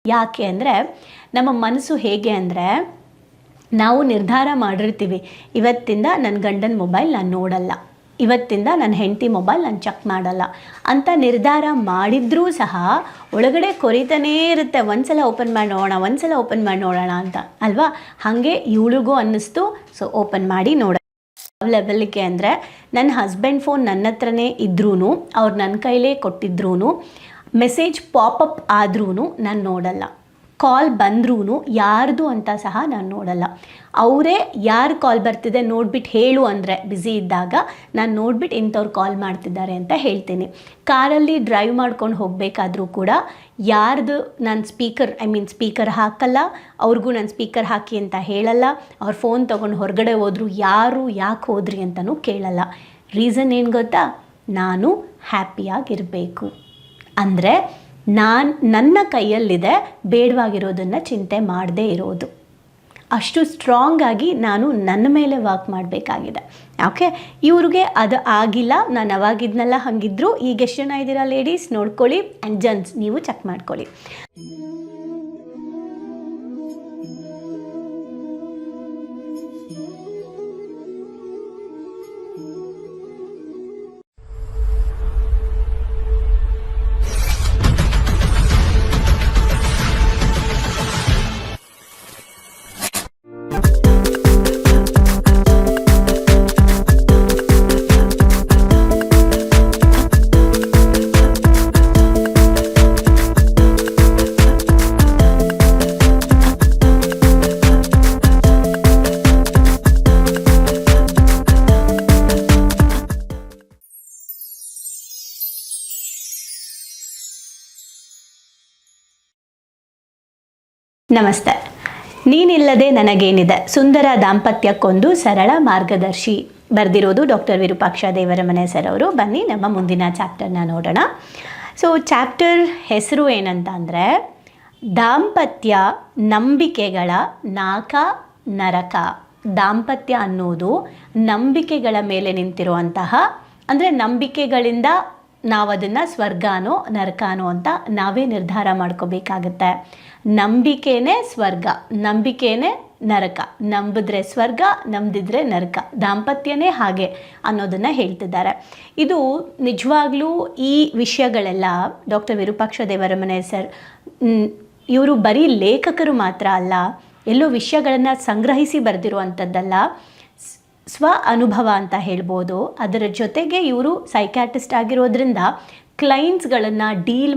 ಯಾಕೆ ಅಂದರೆ ನಮ್ಮ ಮನಸ್ಸು ಹೇಗೆ ಅಂದರೆ, ನಾವು ನಿರ್ಧಾರ ಮಾಡಿರ್ತೀವಿ, ಇವತ್ತಿಂದ ನನ್ನ ಗಂಡನ ಮೊಬೈಲ್ ನಾನು ನೋಡಲ್ಲ, ಇವತ್ತಿಂದ ನನ್ನ ಹೆಂಡತಿ ಮೊಬೈಲ್ ನಾನು ಚೆಕ್ ಮಾಡಲ್ಲ ಅಂತ ನಿರ್ಧಾರ ಮಾಡಿದ್ರೂ ಸಹ ಒಳಗಡೆ ಕೊರಿತಾನೇ ಇರುತ್ತೆ, ಒಂದ್ಸಲ ಓಪನ್ ಮಾಡಿ ನೋಡೋಣ ಅಂತ ಅಲ್ವಾ. ಹಾಗೆ ಇವಳಿಗೂ ಅನ್ನಿಸ್ತು, ಸೊ ಓಪನ್ ಮಾಡಿ ನೋಡೋಣ. ಯಾವ ಲೆವೆಲ್ಗೆ ಅಂದರೆ, ನನ್ನ ಹಸ್ಬೆಂಡ್ ಫೋನ್ ನನ್ನ ಹತ್ರನೇ ಇದ್ರೂ, ಅವ್ರು ನನ್ನ ಕೈಲೇ ಕೊಟ್ಟಿದ್ರೂ, ಮೆಸೇಜ್ ಪಾಪಪ್ ಆದ್ರೂ ನಾನು ನೋಡಲ್ಲ, ಕಾಲ್ ಬಂದ್ರೂ ಯಾರ್ದು ಅಂತ ಸಹ ನಾನು ನೋಡಲ್ಲ. ಅವರೇ ಯಾರು ಕಾಲ್ ಬರ್ತಿದೆ ನೋಡ್ಬಿಟ್ಟು ಹೇಳು ಅಂದರೆ ಬ್ಯುಸಿ ಇದ್ದಾಗ ನಾನು ನೋಡ್ಬಿಟ್ಟು ಇಂಥವ್ರು ಕಾಲ್ ಮಾಡ್ತಿದ್ದಾರೆ ಅಂತ ಹೇಳ್ತೀನಿ. ಕಾರಲ್ಲಿ ಡ್ರೈವ್ ಮಾಡ್ಕೊಂಡು ಹೋಗಬೇಕಾದ್ರೂ ಕೂಡ ಯಾರ್ದು ನಾನು ಸ್ಪೀಕರ್ ಹಾಕಲ್ಲ, ಅವ್ರಿಗೂ ನಾನು ಸ್ಪೀಕರ್ ಹಾಕಿ ಅಂತ ಹೇಳಲ್ಲ. ಅವ್ರ ಫೋನ್ ತೊಗೊಂಡು ಹೊರಗಡೆ ಹೋದ್ರು ಯಾರು ಯಾಕೆ ಹೋದ್ರಿ ಅಂತಲೂ ಕೇಳಲ್ಲ. ರೀಸನ್ ಏನು ಗೊತ್ತಾ? ನಾನು ಹ್ಯಾಪಿಯಾಗಿರಬೇಕು ಅಂದರೆ ನನ್ನ ಕೈಯಲ್ಲಿದೆ ಬೇಡವಾಗಿರೋದನ್ನು ಚಿಂತೆ ಮಾಡದೇ ಇರೋದು. ಅಷ್ಟು ಸ್ಟ್ರಾಂಗ್ ಆಗಿ ನಾನು ನನ್ನ ಮೇಲೆ ವರ್ಕ್ ಮಾಡಬೇಕಾಗಿದೆ. ಓಕೆ, ಇವ್ರಿಗೆ ಅದು ಆಗಿಲ್ಲ. ನಾನು ಅವಾಗಿದ್ನೆಲ್ಲ ಹಾಗಿದ್ರು. ಈಗ ಎಷ್ಟು ಜನ ಇದ್ದೀರಾ ಲೇಡೀಸ್ ನೋಡ್ಕೊಳ್ಳಿ, ಆ್ಯಂಡ್ ಜೆಂಟ್ಸ್ ನೀವು ಚೆಕ್ ಮಾಡ್ಕೊಳ್ಳಿ. ನಮಸ್ತೆ. ನೀನಿಲ್ಲದೆ ನನಗೇನಿದೆ, ಸುಂದರ ದಾಂಪತ್ಯಕ್ಕೊಂದು ಸರಳ ಮಾರ್ಗದರ್ಶಿ. ಬರೆದಿರೋದು ಡಾಕ್ಟರ್ ವಿರೂಪಾಕ್ಷ ದೇವರಮನೆ ಸರ್ ಅವರು. ಬನ್ನಿ ನಮ್ಮ ಮುಂದಿನ ಚಾಪ್ಟರ್ನ ನೋಡೋಣ. ಸೊ ಚಾಪ್ಟರ್ ಹೆಸರು ಏನಂತ ಅಂದರೆ, ದಾಂಪತ್ಯ ನಂಬಿಕೆಗಳ ನಾಕ ನರಕ. ದಾಂಪತ್ಯ ಅನ್ನೋದು ನಂಬಿಕೆಗಳ ಮೇಲೆ ನಿಂತಿರುವಂತಹ, ಅಂದರೆ ನಂಬಿಕೆಗಳಿಂದ ನಾವು ಅದನ್ನು ಸ್ವರ್ಗಾನೋ ನರಕಾನೋ ಅಂತ ನಾವೇ ನಿರ್ಧಾರ ಮಾಡ್ಕೋಬೇಕಾಗತ್ತೆ. ನಂಬಿಕೆನೇ ಸ್ವರ್ಗ, ನಂಬಿಕೆನೇ ನರಕ. ನಂಬಿದ್ರೆ ಸ್ವರ್ಗ, ನಂಬದಿದ್ರೆ ನರಕ. ದಾಂಪತ್ಯನೇ ಹಾಗೆ ಅನ್ನೋದನ್ನು ಹೇಳ್ತಿದ್ದಾರೆ. ಇದು ನಿಜವಾಗ್ಲೂ ಈ ವಿಷಯಗಳೆಲ್ಲ ಡಾಕ್ಟರ್ ವಿರೂಪಾಕ್ಷ ದೇವರಮನೆ ಸರ್ ಇವರು ಬರೀ ಲೇಖಕರು ಮಾತ್ರ ಅಲ್ಲ, ಎಲ್ಲೋ ವಿಷಯಗಳನ್ನು ಸಂಗ್ರಹಿಸಿ ಬರೆದಿರುವಂಥದ್ದಲ್ಲ, ಸ್ವ ಅನುಭವ ಅಂತ ಹೇಳ್ಬೋದು. ಅದರ ಜೊತೆಗೆ ಇವರು ಸೈಕ್ಯಾಟ್ರಿಸ್ಟ್ ಆಗಿರೋದ್ರಿಂದ ಕ್ಲೈಂಟ್ಸ್ಗಳನ್ನು ಡೀಲ್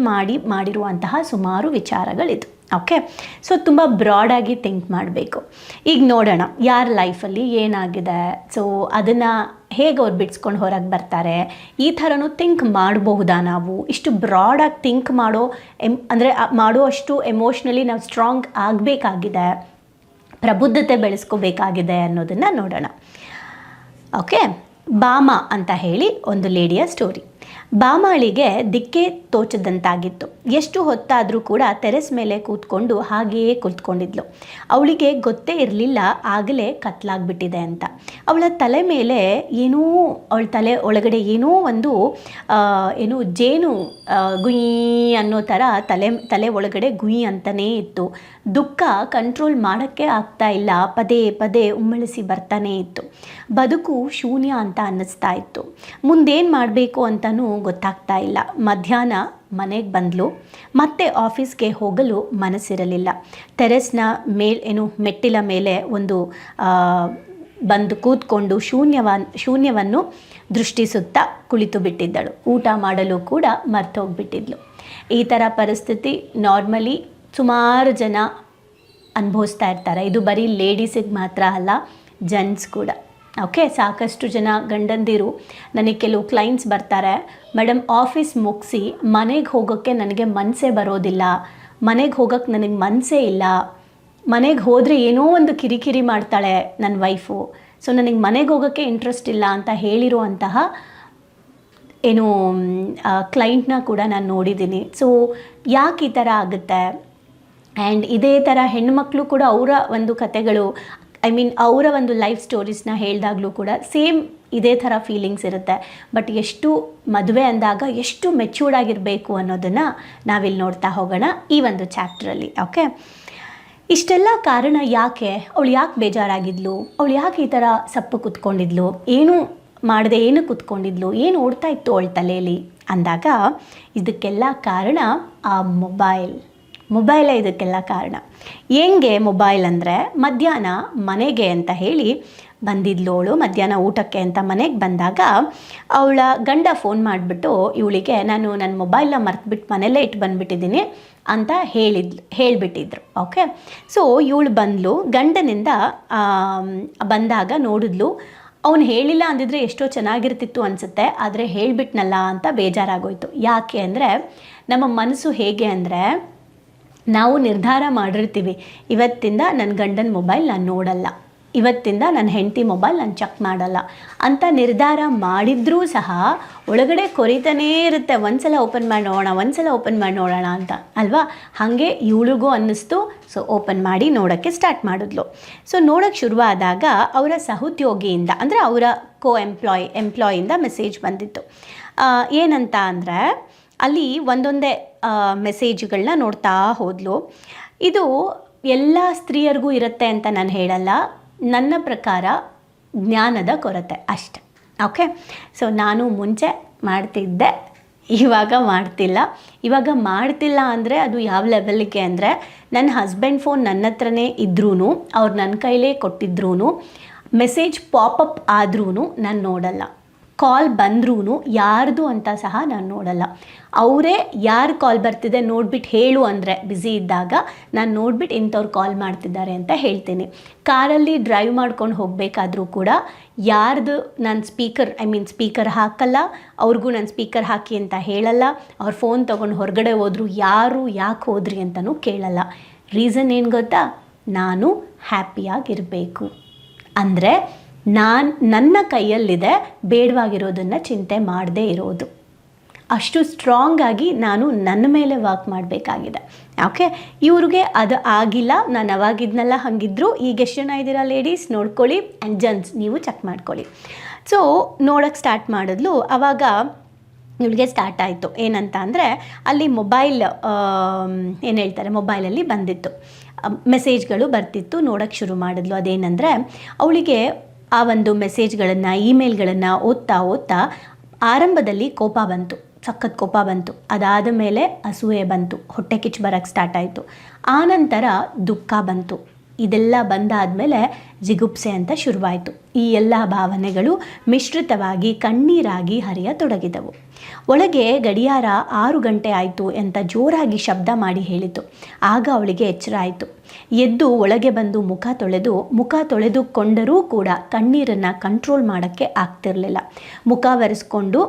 ಮಾಡಿರುವಂತಹ ಸುಮಾರು ವಿಚಾರಗಳಿದು. ಓಕೆ, ಸೊ ತುಂಬ ಬ್ರಾಡಾಗಿ ಥಿಂಕ್ ಮಾಡಬೇಕು. ಈಗ ನೋಡೋಣ ಯಾರ ಲೈಫಲ್ಲಿ ಏನಾಗಿದೆ, ಸೊ ಅದನ್ನು ಹೇಗೆ ಅವ್ರು ಬಿಡಿಸ್ಕೊಂಡು ಹೊರಗೆ ಬರ್ತಾರೆ, ಈ ಥರನೂ ಥಿಂಕ್ ಮಾಡಬಹುದಾ ನಾವು? ಇಷ್ಟು ಬ್ರಾಡಾಗಿ ಥಿಂಕ್ ಮಾಡೋ ಅಷ್ಟು ಎಮೋಷ್ನಲಿ ನಾವು ಸ್ಟ್ರಾಂಗ್ ಆಗಬೇಕಾಗಿದೆ, ಪ್ರಬುದ್ಧತೆ ಬೆಳೆಸ್ಕೋಬೇಕಾಗಿದೆ ಅನ್ನೋದನ್ನು ನೋಡೋಣ. ಓಕೆ, ಬಾಮ ಅಂತ ಹೇಳಿ ಒಂದು ಲೇಡಿಯ ಸ್ಟೋರಿ. ಬಾಮಾಳಿಗೆ ದಿಕ್ಕೇ ತೋಚದಂತಾಗಿತ್ತು. ಎಷ್ಟು ಹೊತ್ತಾದರೂ ಕೂಡ ಟೆರೆಸ್ ಮೇಲೆ ಕೂತ್ಕೊಂಡು ಹಾಗೆಯೇ ಕುಳಿತುಕೊಂಡಿದ್ಲು. ಅವಳಿಗೆ ಗೊತ್ತೇ ಇರಲಿಲ್ಲ ಆಗಲೇ ಕತ್ಲಾಗ್ಬಿಟ್ಟಿದೆ ಅಂತ. ಅವಳ ತಲೆ ಮೇಲೆ ಅವಳ ತಲೆ ಒಳಗಡೆ ಒಂದು ಜೇನು ಗುಯ್ ಅನ್ನೋ ಥರ ತಲೆ ಒಳಗಡೆ ಗುಯ್ ಅಂತಲೇ ಇತ್ತು. ದುಃಖ ಕಂಟ್ರೋಲ್ ಮಾಡೋಕ್ಕೆ ಆಗ್ತಾ ಇಲ್ಲ, ಪದೇ ಪದೇ ಉಮ್ಮಳಿಸಿ ಬರ್ತಾನೇ ಇತ್ತು. ಬದುಕು ಶೂನ್ಯ ಅಂತ ಅನ್ನಿಸ್ತಾ ಇತ್ತು. ಮುಂದೇನು ಮಾಡಬೇಕು ಅಂತಲೂ ಗೊತ್ತಾಗ್ತಾ ಇಲ್ಲ. ಮಧ್ಯಾಹ್ನ ಮನೆಗೆ ಬಂದಳು. ಮತ್ತೆ ಆಫೀಸ್ಗೆ ಹೋಗಲು ಮನಸ್ಸಿರಲಿಲ್ಲ. ಟೆರೆಸ್ನ ಮೆಟ್ಟಿಲ ಮೇಲೆ ಬಂದು ಕೂತ್ಕೊಂಡು ಶೂನ್ಯವನ್ನು ದೃಷ್ಟಿಸುತ್ತಾ ಕುಳಿತು ಬಿಟ್ಟಿದ್ದಳು. ಊಟ ಮಾಡಲು ಕೂಡ ಮರ್ತೋಗ್ಬಿಟ್ಟಿದ್ಳು. ಈ ಥರ ಪರಿಸ್ಥಿತಿ ನಾರ್ಮಲಿ ಸುಮಾರು ಜನ ಅನುಭವಿಸ್ತಾ ಇರ್ತಾರೆ. ಇದು ಬರೀ ಲೇಡೀಸಿಗೆ ಮಾತ್ರ ಅಲ್ಲ, ಜೆಂಟ್ಸ್ ಕೂಡ. ಓಕೆ, ಸಾಕಷ್ಟು ಜನ ಗಂಡಂದಿರು, ನನಗೆ ಕೆಲವು ಕ್ಲೈಂಟ್ಸ್ ಬರ್ತಾರೆ, ಮೇಡಮ್ ಆಫೀಸ್ ಮುಗಿಸಿ ಮನೆಗೆ ಹೋಗೋಕ್ಕೆ ನನಗೆ ಮನಸ್ಸೇ ಬರೋದಿಲ್ಲ, ಮನೆಗೆ ಹೋಗೋಕ್ಕೆ ನನಗೆ ಮನಸ್ಸೇ ಇಲ್ಲ, ಮನೆಗೆ ಹೋದರೆ ಏನೋ ಒಂದು ಕಿರಿಕಿರಿ ಮಾಡ್ತಾಳೆ ನನ್ನ ವೈಫು, ಸೊ ನನಗೆ ಮನೆಗೆ ಹೋಗೋಕ್ಕೆ ಇಂಟ್ರೆಸ್ಟ್ ಇಲ್ಲ ಅಂತ ಹೇಳಿರುವಂತಹ ಕ್ಲೈಂಟ್ನ ಕೂಡ ನಾನು ನೋಡಿದ್ದೀನಿ. ಸೊ ಯಾಕೆ ಈ ಥರ ಆಗುತ್ತೆ? ಆ್ಯಂಡ್ ಇದೇ ಥರ ಹೆಣ್ಣುಮಕ್ಕಳು ಕೂಡ ಅವರ ಒಂದು ಕತೆಗಳು, ಅವರ ಒಂದು ಲೈಫ್ ಸ್ಟೋರೀಸ್ನ ಹೇಳಿದಾಗಲೂ ಕೂಡ ಸೇಮ್ ಇದೇ ಥರ ಫೀಲಿಂಗ್ಸ್ ಇರುತ್ತೆ. ಬಟ್ ಎಷ್ಟು ಮದುವೆ ಅಂದಾಗ ಎಷ್ಟು ಮೆಚ್ಯೂರ್ಡ್ ಆಗಿರಬೇಕು ಅನ್ನೋದನ್ನು ನಾವಿಲ್ಲಿ ನೋಡ್ತಾ ಹೋಗೋಣ ಈ ಒಂದು ಚಾಪ್ಟ್ರಲ್ಲಿ. ಓಕೆ, ಇಷ್ಟೆಲ್ಲ ಕಾರಣ ಯಾಕೆ, ಅವಳು ಯಾಕೆ ಬೇಜಾರಾಗಿದ್ಲು, ಅವಳು ಯಾಕೆ ಈ ಥರ ಸಪ್ಪು ಕೂತ್ಕೊಂಡಿದ್ಲು, ಏನು ಮಾಡದೆ ಏನು ಕೂತ್ಕೊಂಡಿದ್ಲು, ಏನು ಓಡ್ತಾ ಇತ್ತು ಅವಳ ತಲೆಯಲ್ಲಿ ಅಂದಾಗ ಇದಕ್ಕೆಲ್ಲ ಕಾರಣ ಆ ಮೊಬೈಲೇ ಇದಕ್ಕೆಲ್ಲ ಕಾರಣ. ಹೆಂಗೆ ಮೊಬೈಲ್ ಅಂದರೆ, ಮಧ್ಯಾಹ್ನ ಮನೆಗೆ ಅಂತ ಹೇಳಿ ಬಂದಿದ್ಲು ಅವಳು, ಮಧ್ಯಾಹ್ನ ಊಟಕ್ಕೆ ಅಂತ ಮನೆಗೆ ಬಂದಾಗ ಅವಳ ಗಂಡ ಫೋನ್ ಮಾಡಿಬಿಟ್ಟು ಇವಳಿಗೆ ನಾನು ನನ್ನ ಮೊಬೈಲ್ನ ಮರ್ತುಬಿಟ್ಟು ಮನೆಯಲ್ಲೇ ಇಟ್ಟು ಬಂದುಬಿಟ್ಟಿದ್ದೀನಿ ಅಂತ ಹೇಳಿಬಿಟ್ಟಿದ್ರು. ಓಕೆ, ಸೊ ಇವಳು ಬಂದಳು, ಗಂಡನಿಂದ ಬಂದಾಗ ನೋಡಿದ್ಲು. ಅವನು ಹೇಳಿಲ್ಲ ಅಂದಿದ್ರೆ ಎಷ್ಟೋ ಚೆನ್ನಾಗಿರ್ತಿತ್ತು ಅನಿಸುತ್ತೆ, ಆದರೆ ಹೇಳಿಬಿಟ್ನಲ್ಲ ಅಂತ ಬೇಜಾರಾಗೋಯ್ತು. ಯಾಕೆ ಅಂದರೆ, ನಮ್ಮ ಮನಸ್ಸು ಹೇಗೆ ಅಂದರೆ, ನಾವು ನಿರ್ಧಾರ ಮಾಡಿರ್ತೀವಿ, ಇವತ್ತಿಂದ ನನ್ನ ಗಂಡನ ಮೊಬೈಲ್ ನಾನು ನೋಡಲ್ಲ, ಇವತ್ತಿಂದ ನನ್ನ ಹೆಂಡತಿ ಮೊಬೈಲ್ ನಾನು ಚೆಕ್ ಮಾಡಲ್ಲ ಅಂತ ನಿರ್ಧಾರ ಮಾಡಿದ್ರೂ ಸಹ ಒಳಗಡೆ ಕೊರಿತಾನೇ ಇರುತ್ತೆ, ಒಂದ್ಸಲ ಓಪನ್ ಮಾಡಿ ನೋಡೋಣ ಅಂತ ಅಲ್ವಾ. ಹಾಗೆ ಇವಳಿಗೂ ಅನ್ನಿಸ್ತು. ಸೊ ಓಪನ್ ಮಾಡಿ ನೋಡೋಕ್ಕೆ ಸ್ಟಾರ್ಟ್ ಮಾಡಿದ್ಲು. ಸೊ ನೋಡೋಕ್ಕೆ ಶುರುವಾದಾಗ ಅವರ ಸಹೋದ್ಯೋಗಿಯಿಂದ, ಅಂದರೆ ಅವರ ಎಂಪ್ಲಾಯಿಂದ ಮೆಸೇಜ್ ಬಂದಿತ್ತು. ಏನಂತ ಅಂದರೆ, ಅಲ್ಲಿ ಒಂದೊಂದೇ ಮೆಸೇಜ್ಗಳನ್ನ ನೋಡ್ತಾ ಹೋದ್ಲು. ಇದು ಎಲ್ಲ ಸ್ತ್ರೀಯರಿಗೂ ಇರುತ್ತೆ ಅಂತ ನಾನು ಹೇಳಲ್ಲ, ನನ್ನ ಪ್ರಕಾರ ಜ್ಞಾನದ ಕೊರತೆ ಅಷ್ಟೆ. ಓಕೆ, ಸೊ ನಾನು ಮುಂಚೆ ಮಾಡ್ತಿದ್ದೆ, ಇವಾಗ ಮಾಡ್ತಿಲ್ಲ ಅಂದರೆ ಅದು ಯಾವ ಲೆವೆಲ್ಗೆ ಅಂದರೆ, ನನ್ನ ಹಸ್ಬೆಂಡ್ ಫೋನ್ ನನ್ನ ಹತ್ರನೇ ಇದ್ರೂ, ಅವ್ರು ನನ್ನ ಕೈಲೇ ಕೊಟ್ಟಿದ್ರೂ, ಮೆಸೇಜ್ ಪಾಪಪ್ ಆದ್ರೂ ನಾನು ನೋಡಲ್ಲ, ಕಾಲ್ ಬಂದ್ರೂ ಯಾರ್ದು ಅಂತ ಸಹ ನಾನು ನೋಡಲ್ಲ. ಅವರೇ ಯಾರು ಕಾಲ್ ಬರ್ತಿದೆ ನೋಡ್ಬಿಟ್ಟು ಹೇಳು ಅಂದರೆ ಬ್ಯುಸಿ ಇದ್ದಾಗ ನಾನು ನೋಡ್ಬಿಟ್ಟು ಇಂಥವ್ರು ಕಾಲ್ ಮಾಡ್ತಿದ್ದಾರೆ ಅಂತ ಹೇಳ್ತೀನಿ. ಕಾರಲ್ಲಿ ಡ್ರೈವ್ ಮಾಡ್ಕೊಂಡು ಹೋಗಬೇಕಾದ್ರೂ ಕೂಡ ಯಾರ್ದು ನಾನು ಸ್ಪೀಕರ್ ಹಾಕಲ್ಲ, ಅವ್ರಿಗೂ ನಾನು ಸ್ಪೀಕರ್ ಹಾಕಿ ಅಂತ ಹೇಳಲ್ಲ. ಅವ್ರ ಫೋನ್ ತೊಗೊಂಡು ಹೊರಗಡೆ ಹೋದ್ರು ಯಾಕೆ ಹೋದ್ರಿ ಅಂತಲೂ ಕೇಳಲ್ಲ. ರೀಸನ್ ಏನು ಗೊತ್ತಾ, ನಾನು ಹ್ಯಾಪಿಯಾಗಿರಬೇಕು ಅಂದರೆ ನನ್ನ ಕೈಯಲ್ಲಿದೆ ಬೇಡವಾಗಿರೋದನ್ನು ಚಿಂತೆ ಮಾಡದೇ ಇರೋದು. ಅಷ್ಟು ಸ್ಟ್ರಾಂಗಾಗಿ ನಾನು ನನ್ನ ಮೇಲೆ ವರ್ಕ್ ಮಾಡಬೇಕಾಗಿದೆ. ಓಕೆ, ಇವ್ರಿಗೆ ಅದು ಆಗಿಲ್ಲ. ನಾನು ಅವಾಗಿದ್ನೆಲ್ಲ ಹಾಗಿದ್ರು. ಈಗ ಎಷ್ಟು ಜನ ಇದ್ದೀರಾ ಲೇಡೀಸ್ ನೋಡ್ಕೊಳ್ಳಿ, ಆ್ಯಂಡ್ ಜೆಂಟ್ಸ್ ನೀವು ಚೆಕ್ ಮಾಡ್ಕೊಳ್ಳಿ. ಸೊ ನೋಡೋಕ್ಕೆ ಸ್ಟಾರ್ಟ್ ಮಾಡಿದ್ಲು. ಆವಾಗ ಇವಳಿಗೆ ಸ್ಟಾರ್ಟ್ ಆಯಿತು ಏನಂತ ಅಂದರೆ, ಅಲ್ಲಿ ಏನು ಹೇಳ್ತಾರೆ, ಮೊಬೈಲಲ್ಲಿ ಬಂದಿತ್ತು ಮೆಸೇಜ್ಗಳು ಬರ್ತಿತ್ತು. ನೋಡೋಕ್ಕೆ ಶುರು ಮಾಡಿದ್ಲು. ಅದೇನೆಂದರೆ, ಅವಳಿಗೆ ಆ ಒಂದು ಮೆಸೇಜ್ಗಳನ್ನು ಇಮೇಲ್ಗಳನ್ನು ಓದ್ತಾ ಆರಂಭದಲ್ಲಿ ಕೋಪ ಬಂತು, ಸಖತ್ ಕೋಪ ಬಂತು. ಅದಾದ ಮೇಲೆ ಅಸೂಯೆ ಬಂತು, ಹೊಟ್ಟೆ ಕಿಚ್ಚು ಬರೋಕ್ಕೆ ಸ್ಟಾರ್ಟ್ ಆಯಿತು. ಆನಂತರ ದುಃಖ ಬಂತು. ಇದೆಲ್ಲ ಬಂದಾದಮೇಲೆ ಜಿಗುಪ್ಸೆ ಅಂತ ಶುರುವಾಯಿತು. ಈ ಎಲ್ಲ ಭಾವನೆಗಳು ಮಿಶ್ರಿತವಾಗಿ ಕಣ್ಣೀರಾಗಿ ಹರಿಯತೊಡಗಿದವು. ಒಳಗೆ ಗಡಿಯಾರ 6 ಗಂಟೆ ಆಯಿತು ಅಂತ ಜೋರಾಗಿ ಶಬ್ದ ಮಾಡಿ ಹೇಳಿತು. ಆಗ ಅವಳಿಗೆ ಎಚ್ಚರ ಆಯಿತು. ಎದ್ದು ಒಳಗೆ ಬಂದು ಮುಖ ತೊಳೆದುಕೊಂಡರೂ ಕೂಡ ಕಣ್ಣೀರನ್ನು ಕಂಟ್ರೋಲ್ ಮಾಡೋಕ್ಕೆ ಆಗ್ತಿರಲಿಲ್ಲ. ಮುಖ ಒರೆಸ್ಕೊಂಡು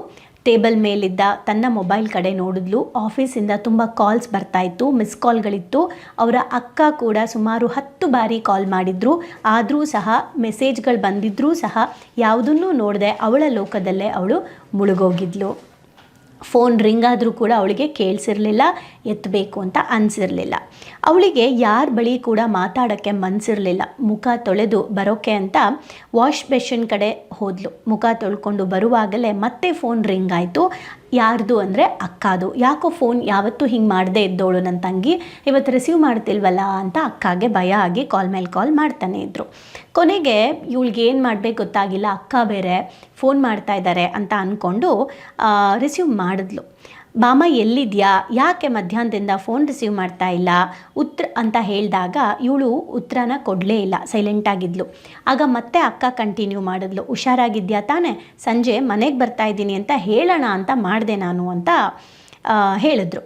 ಟೇಬಲ್ ಮೇಲಿದ್ದ ತನ್ನ ಮೊಬೈಲ್ ಕಡೆ ನೋಡಿದ್ಲು. ಆಫೀಸಿಂದ ತುಂಬ ಕಾಲ್ಸ್ ಬರ್ತಾಯಿತ್ತು, ಮಿಸ್ ಕಾಲ್ಗಳಿತ್ತು. ಅವರ ಅಕ್ಕ ಕೂಡ ಸುಮಾರು 10 ಬಾರಿ ಕಾಲ್ ಮಾಡಿದ್ರು. ಆದರೂ ಸಹ ಮೆಸೇಜ್ಗಳು ಬಂದಿದ್ದರೂ ಸಹ ಯಾವುದನ್ನೂ ನೋಡದೆ ಅವಳ ಲೋಕದಲ್ಲೇ ಅವಳು ಮುಳುಗೋಗಿದ್ಲು. ಫೋನ್ ರಿಂಗ್ ಆದರೂ ಕೂಡ ಅವಳಿಗೆ ಕೇಳಿಸಿರಲಿಲ್ಲ, ಎತ್ತಬೇಕು ಅಂತ ಅನಿಸಿರಲಿಲ್ಲ. ಅವಳಿಗೆ ಯಾರ ಬಳಿ ಕೂಡ ಮಾತಾಡೋಕ್ಕೆ ಮನಸ್ಸಿರಲಿಲ್ಲ. ಮುಖ ತೊಳೆದು ಬರೋಕ್ಕೆ ಅಂತ ವಾಶ್ ಬೇಸಿನ್ ಕಡೆ ಹೋದ್ಲು. ಮುಖ ತೊಳ್ಕೊಂಡು ಬರುವಾಗಲೇ ಮತ್ತೆ ಫೋನ್ ರಿಂಗ್ ಆಯಿತು. ಯಾರ್ದು ಅಂದರೆ ಅಕ್ಕಾದು. ಯಾಕೋ ಫೋನ್ ಯಾವತ್ತೂ ಹಿಂಗೆ ಮಾಡದೇ ಇದ್ದವಳು ನನ್ನ ತಂಗಿ ಇವತ್ತು ರಿಸೀವ್ ಮಾಡ್ತಿಲ್ವಲ್ಲ ಅಂತ ಅಕ್ಕಾಗೆ ಭಯ ಆಗಿ ಕಾಲ್ ಮೇಲೆ ಕಾಲ್ ಮಾಡ್ತಾನೆ ಇದ್ದರು. ಕೊನೆಗೆ ಇವಳಿಗೆ ಏನು ಮಾಡಬೇಕು ಗೊತ್ತಾಗಿಲ್ಲ. ಅಕ್ಕ ಬೇರೆ ಫೋನ್ ಮಾಡ್ತಾ ಇದ್ದಾರೆ ಅಂತ ಅಂದ್ಕೊಂಡು ರಿಸೀವ್ ಮಾಡಿದ್ಲು. ಮಾಮ ಎಲ್ಲಿದೆಯಾ, ಯಾಕೆ ಮಧ್ಯಾಹ್ನದಿಂದ ಫೋನ್ ರಿಸೀವ್ ಮಾಡ್ತಾ ಇಲ್ಲ ಅಂತ ಹೇಳಿದಾಗ ಇವಳು ಉತ್ತರನ ಕೊಡಲೇ ಇಲ್ಲ, ಸೈಲೆಂಟಾಗಿದ್ಲು. ಆಗ ಮತ್ತೆ ಅಕ್ಕ ಕಂಟಿನ್ಯೂ ಮಾಡಿದ್ಲು. ಹುಷಾರಾಗಿದ್ಯಾ ತಾನೇ, ಸಂಜೆ ಮನೆಗೆ ಬರ್ತಾ ಇದ್ದೀನಿ ಅಂತ ಹೇಳೋಣ ಅಂತ ಮಾಡಿದೆ ನಾನು ಅಂತ ಹೇಳಿದ್ರು.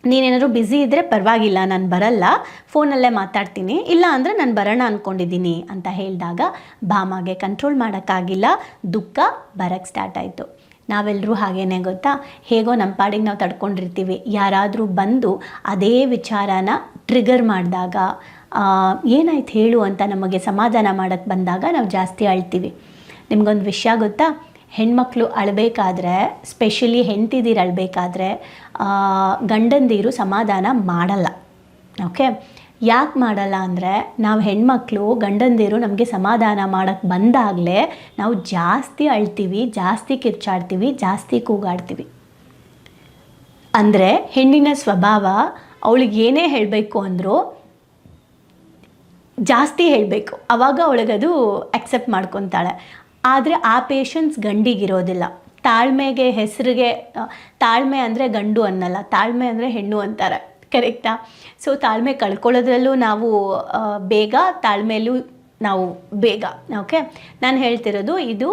ನೀನೇನಾದರೂ ಬ್ಯುಸಿ ಇದ್ದರೆ ಪರವಾಗಿಲ್ಲ, ನಾನು ಬರಲ್ಲ, ಫೋನಲ್ಲೇ ಮಾತಾಡ್ತೀನಿ, ಇಲ್ಲ ಅಂದರೆ ನಾನು ಬರೋಣ ಅಂದ್ಕೊಂಡಿದ್ದೀನಿ ಅಂತ ಹೇಳಿದಾಗ ಭಾಮಗೆ ಕಂಟ್ರೋಲ್ ಮಾಡೋಕ್ಕಾಗಿಲ್ಲ. ದುಃಖ ಬರೋಕ್ಕೆ ಸ್ಟಾರ್ಟ್ ಆಯಿತು. ನಾವೆಲ್ಲರೂ ಹಾಗೇನೆ ಗೊತ್ತಾ, ಹೇಗೋ ನಮ್ಮ ಪಾಡಿಗೆ ನಾವು ತಡ್ಕೊಂಡಿರ್ತೀವಿ. ಯಾರಾದರೂ ಬಂದು ಅದೇ ವಿಚಾರನ ಟ್ರಿಗರ್ ಮಾಡಿದಾಗ, ಏನಾಯ್ತು ಹೇಳು ಅಂತ ನಮಗೆ ಸಮಾಧಾನ ಮಾಡೋಕ್ಕೆ ಬಂದಾಗ ನಾವು ಜಾಸ್ತಿ ಅಳ್ತೀವಿ. ನಿಮಗೊಂದು ವಿಷಯ ಗೊತ್ತಾ, ಹೆಣ್ಮಕ್ಳು ಅಳಬೇಕಾದ್ರೆ, ಸ್ಪೆಷಲಿ ಹೆಂಡ್ತಿದೀರು ಅಳಬೇಕಾದ್ರೆ ಗಂಡಂದಿರು ಸಮಾಧಾನ ಮಾಡಲ್ಲ. ಓಕೆ, ಯಾಕೆ ಮಾಡಲ್ಲ ಅಂದರೆ ನಾವು ಹೆಣ್ಮಕ್ಳು ಗಂಡಂದಿರು ನಮಗೆ ಸಮಾಧಾನ ಮಾಡೋಕ್ಕೆ ಬಂದಾಗಲೇ ನಾವು ಜಾಸ್ತಿ ಅಳ್ತೀವಿ, ಜಾಸ್ತಿ ಕಿರ್ಚಾಡ್ತೀವಿ, ಜಾಸ್ತಿ ಕೂಗಾಡ್ತೀವಿ. ಅಂದರೆ ಹೆಣ್ಣಿನ ಸ್ವಭಾವ ಅವಳಿಗೆ ಏನೇ ಹೇಳಬೇಕು ಅಂದರೂ ಜಾಸ್ತಿ ಹೇಳಬೇಕು, ಆವಾಗ ಅವಳಿಗದು ಅಕ್ಸೆಪ್ಟ್ ಮಾಡ್ಕೊತಾಳೆ. ಆದರೆ ಆ ಪೇಷನ್ಸ್ ಗಂಡಿಗಿರೋದಿಲ್ಲ. ತಾಳ್ಮೆಗೆ ಹೆಸರಿಗೆ ತಾಳ್ಮೆ ಅಂದರೆ ಗಂಡು ಅನ್ನಲ್ಲ, ತಾಳ್ಮೆ ಅಂದರೆ ಹೆಣ್ಣು ಅಂತಾರೆ, ಕರೆಕ್ಟಾ? ಸೊ ತಾಳ್ಮೆ ಕಳ್ಕೊಳ್ಳೋದ್ರಲ್ಲೂ ನಾವು ಬೇಗ, ತಾಳ್ಮೆಯಲ್ಲೂ ನಾವು ಬೇಗ. ಓಕೆ, ನಾನು ಹೇಳ್ತಿರೋದು ಇದು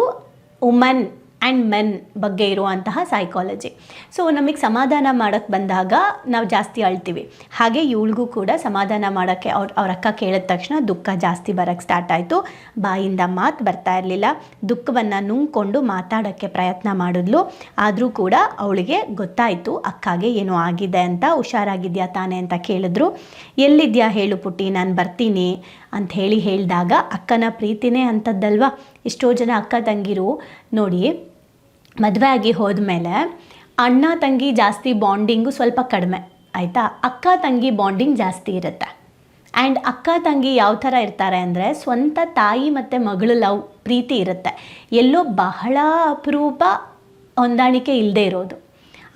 ವುಮನ್ ಆ್ಯಂಡ್ ಮೆನ್ ಬಗ್ಗೆ ಇರುವಂತಹ ಸೈಕಾಲಜಿ. ಸೊ ನಮಗೆ ಸಮಾಧಾನ ಮಾಡೋಕ್ಕೆ ಬಂದಾಗ ನಾವು ಜಾಸ್ತಿ ಅಳ್ತೀವಿ. ಹಾಗೆ ಇವಳಿಗೂ ಕೂಡ ಸಮಾಧಾನ ಮಾಡೋಕ್ಕೆ ಅವ್ರ ಅಕ್ಕ ಕೇಳಿದ ತಕ್ಷಣ ದುಃಖ ಜಾಸ್ತಿ ಬರೋಕ್ಕೆ ಸ್ಟಾರ್ಟ್ ಆಯಿತು. ಬಾಯಿಂದ ಮಾತು ಬರ್ತಾ ಇರಲಿಲ್ಲ. ದುಃಖವನ್ನು ನುಂಗ್ಕೊಂಡು ಮಾತಾಡೋಕ್ಕೆ ಪ್ರಯತ್ನ ಮಾಡಿದ್ಲು. ಆದರೂ ಕೂಡ ಅವಳಿಗೆ ಗೊತ್ತಾಯಿತು ಅಕ್ಕಗೆ ಏನೋ ಆಗಿದೆ ಅಂತ. ಹುಷಾರಾಗಿದೆಯಾ ತಾನೇ ಅಂತ ಕೇಳಿದ್ರು. ಎಲ್ಲಿದೆಯಾ ಹೇಳು ಪುಟ್ಟಿ, ನಾನು ಬರ್ತೀನಿ ಅಂತ ಹೇಳಿದಾಗ ಅಕ್ಕನ ಪ್ರೀತಿನೇ ಅಂಥದ್ದಲ್ವ. ಎಷ್ಟೋ ಜನ ಅಕ್ಕ ತಂಗಿರು ನೋಡಿ, ಮದುವೆ ಆಗಿ ಹೋದ್ಮೇಲೆ ಅಣ್ಣ ತಂಗಿ ಜಾಸ್ತಿ ಬಾಂಡಿಂಗು ಸ್ವಲ್ಪ ಕಡಿಮೆ ಆಯಿತಾ, ಅಕ್ಕ ತಂಗಿ ಬಾಂಡಿಂಗ್ ಜಾಸ್ತಿ ಇರುತ್ತೆ. ಆ್ಯಂಡ್ ಅಕ್ಕ ತಂಗಿ ಯಾವ ಥರ ಇರ್ತಾರೆ ಅಂದರೆ ಸ್ವಂತ ತಾಯಿ ಮತ್ತು ಮಗಳು ಲವ್ ಪ್ರೀತಿ ಇರುತ್ತೆ. ಎಲ್ಲೋ ಬಹಳ ಅಪರೂಪ ಹೊಂದಾಣಿಕೆ ಇಲ್ಲದೆ ಇರೋದು.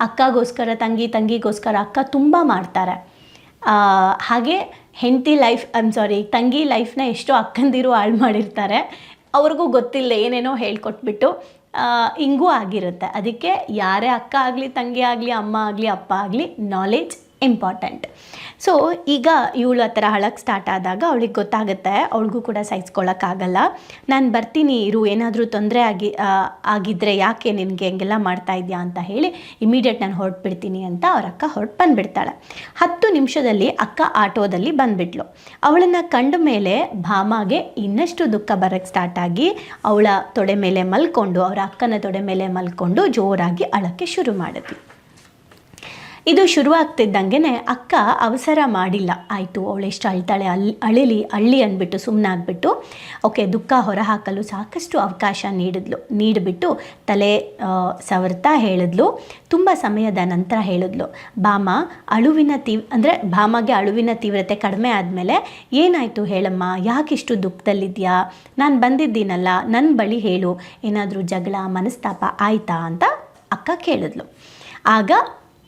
ಅಕ್ಕಗೋಸ್ಕರ ತಂಗಿ, ತಂಗಿಗೋಸ್ಕರ ಅಕ್ಕ ತುಂಬ ಮಾಡ್ತಾರೆ. ಹಾಗೆ ಹೆಂಡತಿ ಲೈಫ್ ತಂಗಿ ಲೈಫ್ನ ಎಷ್ಟೋ ಅಕ್ಕಂದಿರು ಹಾಳು ಮಾಡಿರ್ತಾರೆ. ಅವ್ರಿಗೂ ಗೊತ್ತಿಲ್ಲ, ಏನೇನೋ ಹೇಳ್ಕೊಟ್ಬಿಟ್ಟು ಹಿಂಗೂ ಆಗಿರುತ್ತೆ. ಅದಕ್ಕೆ ಯಾರೇ ಅಕ್ಕ ಆಗಲಿ, ತಂಗಿ ಆಗಲಿ, ಅಮ್ಮ ಆಗಲಿ, ಅಪ್ಪ ಆಗಲಿ, ನಾಲೆಡ್ಜ್ ಇಂಪಾರ್ಟೆಂಟ್. ಸೊ ಈಗ ಇವಳು ಆ ಥರ ಹಳಕ್ಕೆ ಸ್ಟಾರ್ಟ್ ಆದಾಗ ಅವಳಿಗೆ ಗೊತ್ತಾಗುತ್ತೆ, ಅವಳಿಗೂ ಕೂಡ ಸಹಿಸ್ಕೊಳ್ಳೋಕ್ಕಾಗಲ್ಲ. ನಾನು ಬರ್ತೀನಿ ಇರು, ಏನಾದರೂ ತೊಂದರೆ ಆಗಿದ್ದರೆ ಯಾಕೆ ನಿನಗೆ ಹಂಗೆಲ್ಲ ಮಾಡ್ತಾ ಇದೆಯಾ ಅಂತ ಹೇಳಿ ಇಮಿಡಿಯೇಟ್ ನಾನು ಹೊರಟ್ಬಿಡ್ತೀನಿ ಅಂತ ಅವ್ರ ಅಕ್ಕ ಹೊರಟು ಬಂದುಬಿಡ್ತಾಳೆ. 10 ನಿಮಿಷದಲ್ಲಿ ಅಕ್ಕ ಆಟೋದಲ್ಲಿ ಬಂದುಬಿಟ್ಲು. ಅವಳನ್ನು ಕಂಡ ಮೇಲೆ ಭಾಮಾಗೆ ಇನ್ನಷ್ಟು ದುಃಖ ಬರೋಕ್ಕೆ ಸ್ಟಾರ್ಟ್ ಆಗಿ ಅವಳ ತೊಡೆ ಮೇಲೆ ಮಲ್ಕೊಂಡು, ಅವರ ಅಕ್ಕನ ತೊಡೆ ಮೇಲೆ ಮಲ್ಕೊಂಡು ಜೋರಾಗಿ ಅಳಕ್ಕೆ ಶುರು ಮಾಡಿದ್ಲು. ಇದು ಶುರುವಾಗ್ತಿದ್ದಂಗೆ ಅಕ್ಕ ಅವಸರ ಮಾಡಿಲ್ಲ. ಆಯಿತು, ಅವಳು ಎಷ್ಟು ಅಳ್ತಾಳೆ, ಅಳ್ಳಿ ಅಂದ್ಬಿಟ್ಟು ಸುಮ್ಮನಾಗ್ಬಿಟ್ಟು ಓಕೆ ದುಃಖ ಹೊರಹಾಕಲು ಸಾಕಷ್ಟು ಅವಕಾಶ ನೀಡಿಬಿಟ್ಟು ತಲೆ ಸವರ್ತಾ ಹೇಳಿದ್ಲು. ತುಂಬ ಸಮಯದ ನಂತರ ಹೇಳಿದ್ಲು, ಭಾಮಗೆ ಅಳುವಿನ ತೀವ್ರತೆ ಕಡಿಮೆ ಆದಮೇಲೆ ಏನಾಯಿತು ಹೇಳಮ್ಮ, ಯಾಕಿಷ್ಟು ದುಃಖದಲ್ಲಿದೆಯಾ, ನಾನು ಬಂದಿದ್ದೀನಲ್ಲ, ನನ್ನ ಬಳಿ ಹೇಳು, ಏನಾದರೂ ಜಗಳ ಮನಸ್ತಾಪ ಆಯಿತಾ ಅಂತ ಅಕ್ಕ ಕೇಳಿದ್ಲು. ಆಗ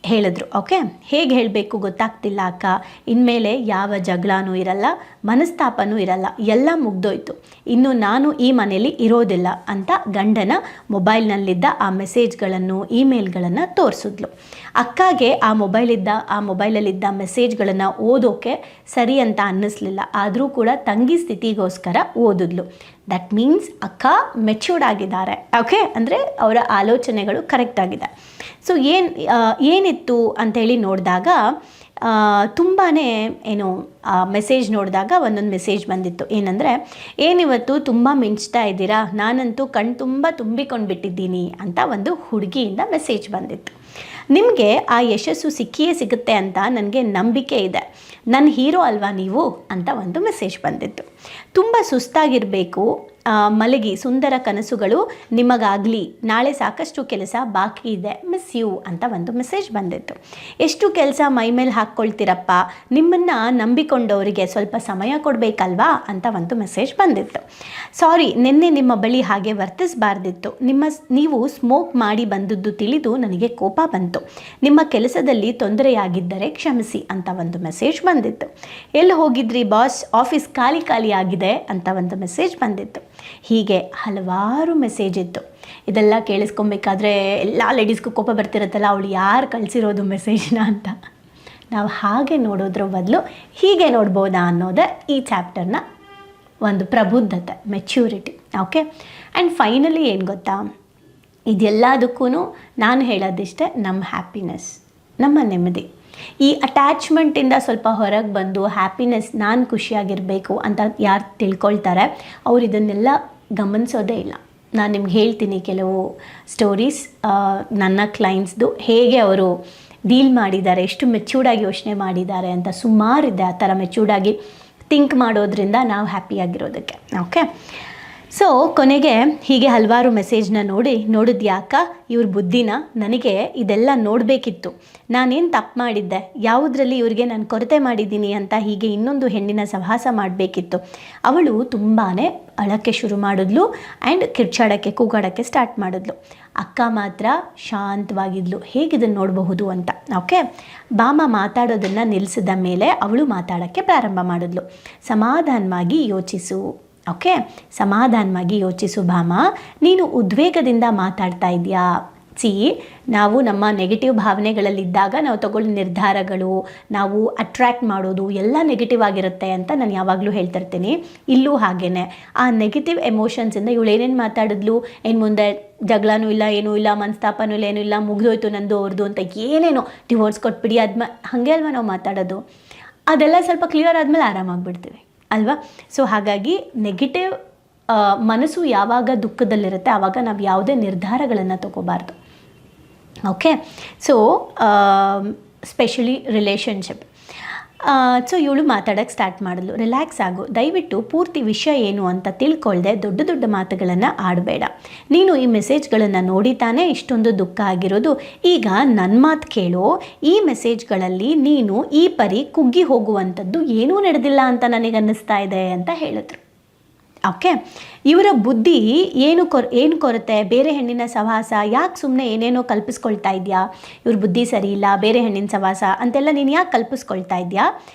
ಹೇಳಿದ್ರು, ಓಕೆ ಹೇಗೆ ಹೇಳಬೇಕು ಗೊತ್ತಾಗ್ತಿಲ್ಲ ಅಕ್ಕ, ಇನ್ಮೇಲೆ ಯಾವ ಜಗಳನೂ ಇರಲ್ಲ, ಮನಸ್ತಾಪನೂ ಇರಲ್ಲ, ಎಲ್ಲ ಮುಗ್ದೋಯ್ತು, ಇನ್ನು ನಾನು ಈ ಮನೆಯಲ್ಲಿ ಇರೋದಿಲ್ಲ ಅಂತ ಗಂಡನ ಮೊಬೈಲ್ನಲ್ಲಿದ್ದ ಆ ಮೆಸೇಜ್ಗಳನ್ನು, ಇಮೇಲ್ಗಳನ್ನು ತೋರಿಸಿದ್ಲು. ಅಕ್ಕಗೆ ಆ ಮೊಬೈಲಲ್ಲಿದ್ದ ಮೆಸೇಜ್ಗಳನ್ನು ಓದೋಕೆ ಸರಿ ಅಂತ ಅನ್ನಿಸ್ಲಿಲ್ಲ. ಆದರೂ ಕೂಡ ತಂಗಿ ಸ್ಥಿತಿಗೋಸ್ಕರ ಓದಿದ್ಲು. ದಟ್ ಮೀನ್ಸ್ ಅಕ್ಕ ಮೆಚ್ಯೂರ್ಡ್ ಆಗಿದ್ದಾರೆ. ಓಕೆ, ಅಂದರೆ ಅವರ ಆಲೋಚನೆಗಳು ಕರೆಕ್ಟ್ ಆಗಿದೆ. ಸೊ ಏನಿತ್ತು ಅಂಥೇಳಿ ನೋಡಿದಾಗ ತುಂಬಾ ಮೆಸೇಜ್ ನೋಡಿದಾಗ ಒಂದೊಂದು ಮೆಸೇಜ್ ಬಂದಿತ್ತು. ಏನಂದರೆ, ಏನಿವತ್ತು ತುಂಬ ಮಿಂಚ್ತಾ ಇದ್ದೀರಾ, ನಾನಂತೂ ಕಣ್ ತುಂಬ ತುಂಬಿಕೊಂಡು ಬಿಟ್ಟಿದ್ದೀನಿ ಅಂತ ಒಂದು ಹುಡುಗಿಯಿಂದ ಮೆಸೇಜ್ ಬಂದಿತ್ತು. ನಿಮಗೆ ಆ ಯಶಸ್ಸು ಸಿಕ್ಕಿಯೇ ಸಿಗುತ್ತೆ ಅಂತ ನನಗೆ ನಂಬಿಕೆ ಇದೆ, ನನ್ನ ಹೀರೋ ಅಲ್ವಾ ನೀವು ಅಂತ ಒಂದು ಮೆಸೇಜ್ ಬಂದಿತ್ತು. ತುಂಬ ಸುಸ್ತಾಗಿರಬೇಕು, ಮಲಗಿ, ಸುಂದರ ಕನಸುಗಳು ನಿಮಗಾಗಲಿ, ನಾಳೆ ಸಾಕಷ್ಟು ಕೆಲಸ ಬಾಕಿ ಇದೆ, ಮಿಸ್ ಯು ಅಂತ ಒಂದು ಮೆಸೇಜ್ ಬಂದಿತ್ತು. ಎಷ್ಟು ಕೆಲಸ ಮೈಮೇಲೆ ಹಾಕ್ಕೊಳ್ತೀರಪ್ಪ, ನಿಮ್ಮನ್ನು ನಂಬಿಕೊಂಡವರಿಗೆ ಸ್ವಲ್ಪ ಸಮಯ ಕೊಡಬೇಕಲ್ವಾ ಅಂತ ಒಂದು ಮೆಸೇಜ್ ಬಂದಿತ್ತು. ಸಾರಿ, ನಿನ್ನೆ ನಿಮ್ಮ ಬಳಿ ಹಾಗೆ ವರ್ತಿಸಬಾರ್ದಿತ್ತು, ನೀವು ಸ್ಮೋಕ್ ಮಾಡಿ ಬಂದದ್ದು ತಿಳಿದು ನನಗೆ ಕೋಪ ಬಂತು, ನಿಮ್ಮ ಕೆಲಸದಲ್ಲಿ ತೊಂದರೆಯಾಗಿದ್ದರೆ ಕ್ಷಮಿಸಿ ಅಂತ ಒಂದು ಮೆಸೇಜ್ ಬಂದಿತ್ತು. ಎಲ್ಲಿ ಹೋಗಿದ್ರಿ ಬಾಸ್, ಆಫೀಸ್ ಖಾಲಿ ಆಗಿದೆ ಅಂತ ಒಂದು ಮೆಸೇಜ್ ಬಂದಿತ್ತು. ಹೀಗೆ ಹಲವಾರು ಮೆಸೇಜ್ ಇತ್ತು. ಇದೆಲ್ಲ ಕೇಳಿಸ್ಕೊಬೇಕಾದ್ರೆ ಎಲ್ಲ ಲೇಡೀಸ್ಗೂ ಕೋಪ ಬರ್ತಿರುತ್ತಲ್ಲ, ಅವಳು ಯಾರು ಕಳಿಸಿರೋದು ಮೆಸೇಜ್ನ ಅಂತ. ನಾವು ಹಾಗೆ ನೋಡೋದ್ರ ಬದಲು ಹೀಗೆ ನೋಡ್ಬೋದಾ ಅನ್ನೋದೇ ಈ ಚಾಪ್ಟರ್ನ ಒಂದು ಪ್ರಬುದ್ಧತೆ, ಮೆಚ್ಯೂರಿಟಿ. ಓಕೆ, ಆ್ಯಂಡ್ ಫೈನಲಿ ಏನು ಗೊತ್ತಾ, ಇದೆಲ್ಲದಕ್ಕೂ ನಾನು ಹೇಳೋದಿಷ್ಟೇ, ನಮ್ಮ ಹ್ಯಾಪಿನೆಸ್, ನಮ್ಮ ನೆಮ್ಮದಿ, ಈ ಅಟ್ಯಾಚ್ಮೆಂಟಿಂದ ಸ್ವಲ್ಪ ಹೊರಗೆ ಬಂದು ಹ್ಯಾಪಿನೆಸ್, ನಾನು ಖುಷಿಯಾಗಿರಬೇಕು ಅಂತ ಯಾರು ತಿಳ್ಕೊಳ್ತಾರೆ ಅವ್ರು ಇದನ್ನೆಲ್ಲ ಗಮನಿಸೋದೇ ಇಲ್ಲ. ನಾನು ನಿಮ್ಗೆ ಹೇಳ್ತೀನಿ ಕೆಲವು ಸ್ಟೋರೀಸ್ ನನ್ನ ಕ್ಲೈಂಟ್ಸ್ದು, ಹೇಗೆ ಅವರು ಡೀಲ್ ಮಾಡಿದ್ದಾರೆ, ಎಷ್ಟು ಮೆಚ್ಯೂರ್ಡಾಗಿ ಯೋಚನೆ ಮಾಡಿದ್ದಾರೆ ಅಂತ. ಸುಮಾರಿದೆ ಆ ಥರ ಮೆಚ್ಯೂರ್ಡಾಗಿ ಥಿಂಕ್ ಮಾಡೋದ್ರಿಂದ ನಾವು ಹ್ಯಾಪಿಯಾಗಿರೋದಕ್ಕೆ. ಓಕೆ, ಸೊ ಕೊನೆಗೆ ಹೀಗೆ ಹಲವಾರು ಮೆಸೇಜ್ನ ನೋಡಿದ್ಯಾಕ ಇವ್ರ ಬುದ್ಧಿನ, ನನಗೆ ಇದೆಲ್ಲ ನೋಡಬೇಕಿತ್ತು, ನಾನೇನು ತಪ್ಪು ಮಾಡಿದ್ದೆ, ಯಾವುದರಲ್ಲಿ ಇವ್ರಿಗೆ ನಾನು ಕೊರತೆ ಮಾಡಿದ್ದೀನಿ ಅಂತ ಹೀಗೆ ಇನ್ನೊಂದು ಹೆಣ್ಣಿನ ಸಹವಾಸ ಮಾಡಬೇಕಿತ್ತು. ಅವಳು ತುಂಬಾ ಅಳಕ್ಕೆ ಶುರು ಮಾಡಿದ್ಲು ಆ್ಯಂಡ್ ಕಿರ್ಚಾಡೋಕ್ಕೆ ಕೂಗಾಡೋಕ್ಕೆ ಸ್ಟಾರ್ಟ್ ಮಾಡಿದ್ಲು. ಅಕ್ಕ ಮಾತ್ರ ಶಾಂತವಾಗಿದ್ಲು. ಹೇಗಿದನ್ನು ನೋಡಬಹುದು ಅಂತ. ಓಕೆ, ಬಾಮ ಮಾತಾಡೋದನ್ನು ನಿಲ್ಲಿಸಿದ ಮೇಲೆ ಅವಳು ಮಾತಾಡೋಕ್ಕೆ ಪ್ರಾರಂಭ ಮಾಡಿದ್ಲು. ಸಮಾಧಾನವಾಗಿ ಯೋಚಿಸು. ಓಕೆ, ಸಮಾಧಾನವಾಗಿ ಯೋಚಿಸು ಭಾಮ, ನೀನು ಉದ್ವೇಗದಿಂದ ಮಾತಾಡ್ತಾ ಇದೆಯಾ. ನಾವು ನಮ್ಮ ನೆಗೆಟಿವ್ ಭಾವನೆಗಳಲ್ಲಿದ್ದಾಗ ನಾವು ತಗೊಳ್ಳೋ ನಿರ್ಧಾರಗಳು, ನಾವು ಅಟ್ರ್ಯಾಕ್ಟ್ ಮಾಡೋದು ಎಲ್ಲ ನೆಗೆಟಿವ್ ಆಗಿರುತ್ತೆ ಅಂತ ನಾನು ಯಾವಾಗಲೂ ಹೇಳ್ತಿರ್ತೀನಿ. ಇಲ್ಲೂ ಹಾಗೇ ಆ ನೆಗೆಟಿವ್ ಎಮೋಷನ್ಸಿಂದ ಇವಳು ಏನೇನು ಮಾತಾಡಿದ್ಲು, ಏನು ಮುಂದೆ ಜಗಳನೂ ಇಲ್ಲ, ಏನೂ ಇಲ್ಲ, ಮನಸ್ತಾಪನೂ ಇಲ್ಲ, ಏನೂ ಇಲ್ಲ, ಮುಗಿದೋಯ್ತು ನಂದು ಅವ್ರದ್ದು ಅಂತ ಏನೇನೋ ಡಿವೋರ್ಸ್ ಕೊಟ್ಬಿಡಿ ಹಾಗೆ ಅಲ್ವಾ ನಾವು ಮಾತಾಡೋದು. ಅದೆಲ್ಲ ಸ್ವಲ್ಪ ಕ್ಲಿಯರ್ ಆದಮೇಲೆ ಆರಾಮಾಗಿಬಿಡ್ತೀವಿ ಅಲ್ವಾ. ಸೊ ಹಾಗಾಗಿ ನೆಗೆಟಿವ್ ಮನಸ್ಸು ಯಾವಾಗ ದುಃಖದಲ್ಲಿರುತ್ತೆ ಆವಾಗ ನಾವು ಯಾವುದೇ ನಿರ್ಧಾರಗಳನ್ನು ತಗೋಬಾರ್ದು. Okay, so specially relationship. So ಇವಳು ಮಾತಾಡೋಕ್ಕೆ ಸ್ಟಾರ್ಟ್ ಮಾಡಿದ್ಲು. ರಿಲ್ಯಾಕ್ಸ್ ಆಗು, ದಯವಿಟ್ಟು ಪೂರ್ತಿ ವಿಷಯ ಏನು ಅಂತ ತಿಳ್ಕೊಳ್ದೆ ದೊಡ್ಡ ದೊಡ್ಡ ಮಾತುಗಳನ್ನು ಆಡಬೇಡ. ನೀನು ಈ ಮೆಸೇಜ್ಗಳನ್ನು ನೋಡಿ ತಾನೇ ಇಷ್ಟೊಂದು ದುಃಖ ಆಗಿರೋದು. ಈಗ ನನ್ನ ಮಾತು ಕೇಳು, ಈ ಮೆಸೇಜ್ಗಳಲ್ಲಿ ನೀನು ಈ ಪರಿ ಕುಗ್ಗಿ ಹೋಗುವಂಥದ್ದು ಏನೂ ನಡೆದಿಲ್ಲ ಅಂತ ನನಗನ್ನಿಸ್ತಾ ಇದೆ ಅಂತ ಹೇಳಿದ್ರು. ಓಕೆ, ಇವರ ಬುದ್ಧಿ ಏನು ಕೊರತೆ, ಬೇರೆ ಹೆಣ್ಣಿನ ಸಹವಾಸ, ಯಾಕೆ ಸುಮ್ಮನೆ ಏನೇನೋ ಕಲ್ಪಿಸ್ಕೊಳ್ತಾ ಇದೆಯಾ, ಇವ್ರ ಬುದ್ಧಿ ಸರಿ ಇಲ್ಲ, ಬೇರೆ ಹೆಣ್ಣಿನ ಸಹವಾಸ ಅಂತೆಲ್ಲ ನೀನು ಯಾಕೆ ಕಲ್ಪಿಸ್ಕೊಳ್ತಾ ಇದೆಯಾ,